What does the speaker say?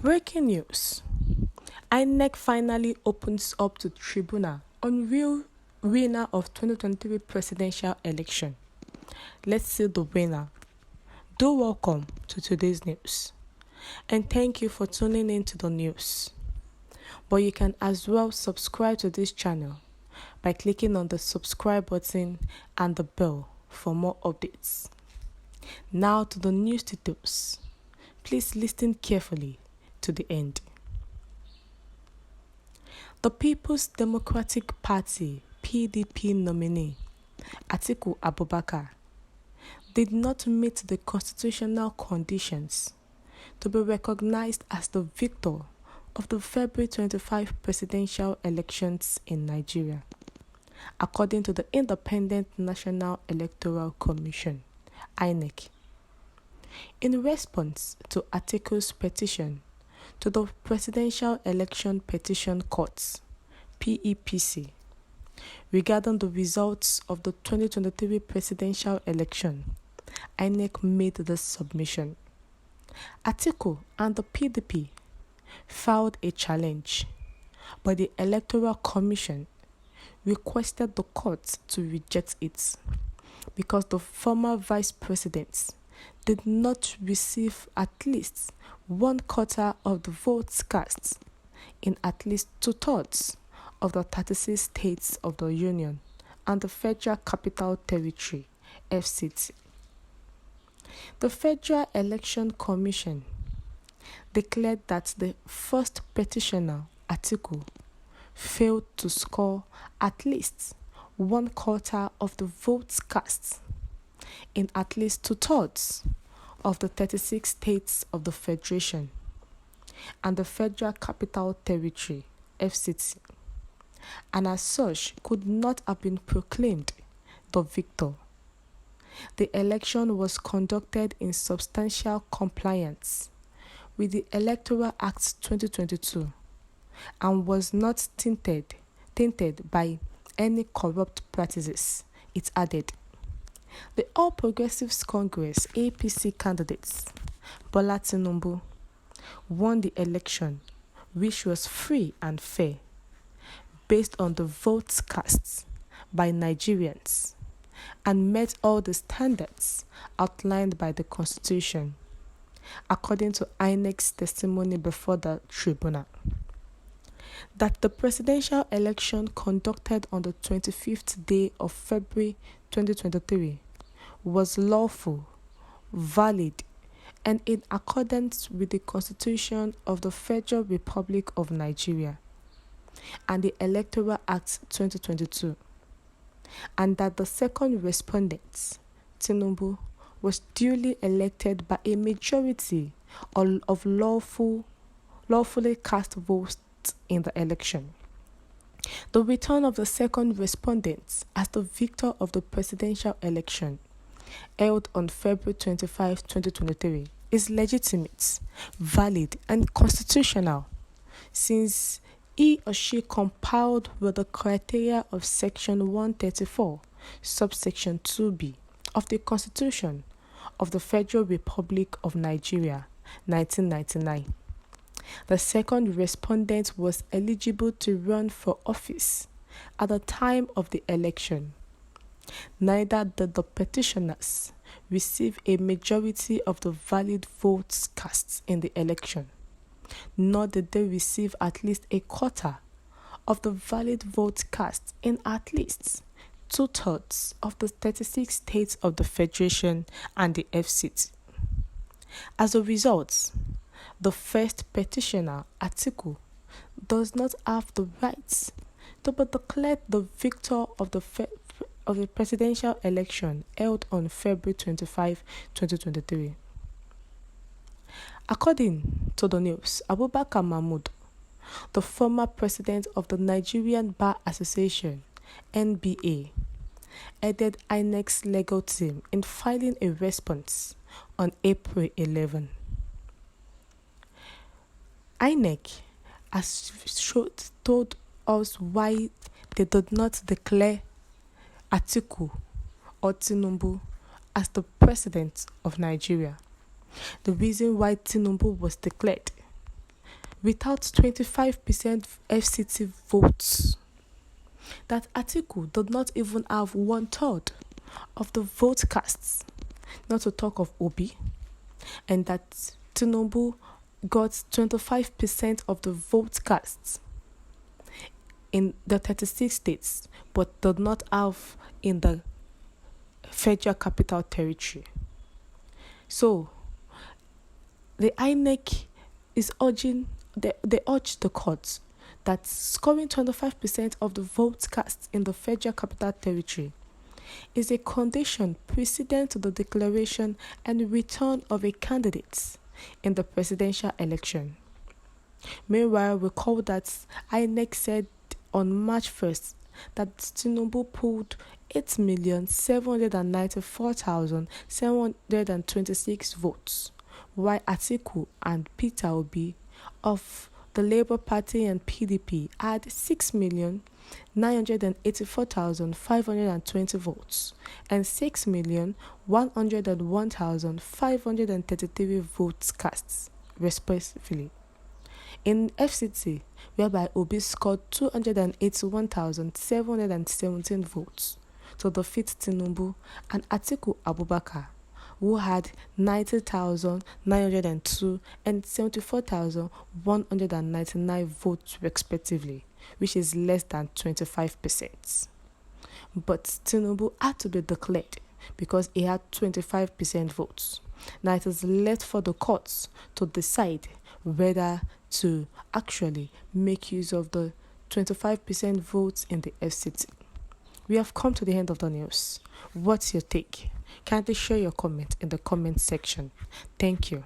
Breaking news. Inec finally opens up to Tribunal on real winner of 2023 presidential election. Let's see the winner. Do welcome to today's news. And thank you for tuning in to the news. But you can as well subscribe to this channel by clicking on the subscribe button and the bell for more updates. Now to the news details. Please listen carefully to the end. The People's Democratic Party (PDP) nominee, Atiku Abubakar, did not meet the constitutional conditions to be recognized as the victor of the February 25 presidential elections in Nigeria, according to the Independent National Electoral Commission (Inec). In response to Atiku's petition to the Presidential Election Petition Court (PEPC) regarding the results of the 2023 presidential election, Inec made this submission. Atiku and the PDP filed a challenge, but the Electoral Commission requested the court to reject it because the former vice president did not receive at least 1/4 of the votes cast in at least 2/3 of the 36 states of the Union and the Federal Capital Territory (FCT). The Federal Election Commission declared that the first petitioner, Atiku, failed to score at least 1/4 of the votes cast in at least 2/3 of the 36 states of the Federation and the Federal Capital Territory (FCT), and as such could not have been proclaimed the victor. The election was conducted in substantial compliance with the Electoral Act 2022 and was not tainted by any corrupt practices, it added. The All Progressives Congress (APC) candidates, Bola Tinubu, won the election, which was free and fair, based on the votes cast by Nigerians, and met all the standards outlined by the Constitution, according to Inec's testimony before the Tribunal. That the presidential election conducted on the 25th day of February 2023 was lawful, valid, and in accordance with the Constitution of the Federal Republic of Nigeria and the Electoral Act 2022, and that the second respondent, Tinubu, was duly elected by a majority of lawfully cast votes in the election. The return of the second respondent as the victor of the presidential election held on February 25, 2023 is legitimate, valid, and constitutional, since he or she complied with the criteria of Section 134, subsection 2b of the Constitution of the Federal Republic of Nigeria, 1999. The second respondent was eligible to run for office at the time of the election. Neither did the petitioners receive a majority of the valid votes cast in the election, nor did they receive at least 1/4 of the valid votes cast in at least 2/3 of the 36 states of the Federation and the FCT. As a result, the first petitioner, Atiku, does not have the right to be declared the victor of the presidential election held on February 25, 2023. According to the news, Abubakar Mahmood, the former president of the Nigerian Bar Association (NBA), aided Inec's legal team in filing a response on April 11. Inec has told us why they did not declare Atiku or Tinubu as the president of Nigeria. The reason why Tinubu was declared without 25% FCT votes. That Atiku did not even have 1/3 of the vote casts, not to talk of Obi, and that Tinubu got 25% of the vote casts in the 36 states, but did not have in the Federal Capital Territory. So, the Inec is urging, they urge the courts that scoring 25% of the votes cast in the Federal Capital Territory is a condition precedent to the declaration and return of a candidate in the presidential election. Meanwhile, recall that Inec said on March 1st that Tinubu pulled 8,794,726 votes, while Atiku and Peter Obi of the Labour Party and PDP had 6,984,520 votes and 6,101,533 votes cast, respectively. In FCT, whereby Obi scored 281,717 votes to defeat Tinubu, and Atiku Abubakar, who had 90,902 and 74,199 votes respectively, which is less than 25%. But Tinubu had to be declared because he had 25% votes. Now it is left for the courts to decide whether to actually make use of the 25% votes in the FCT. We have come to the end of the news. What's your take? Kindly share your comment in the comment section. Thank you.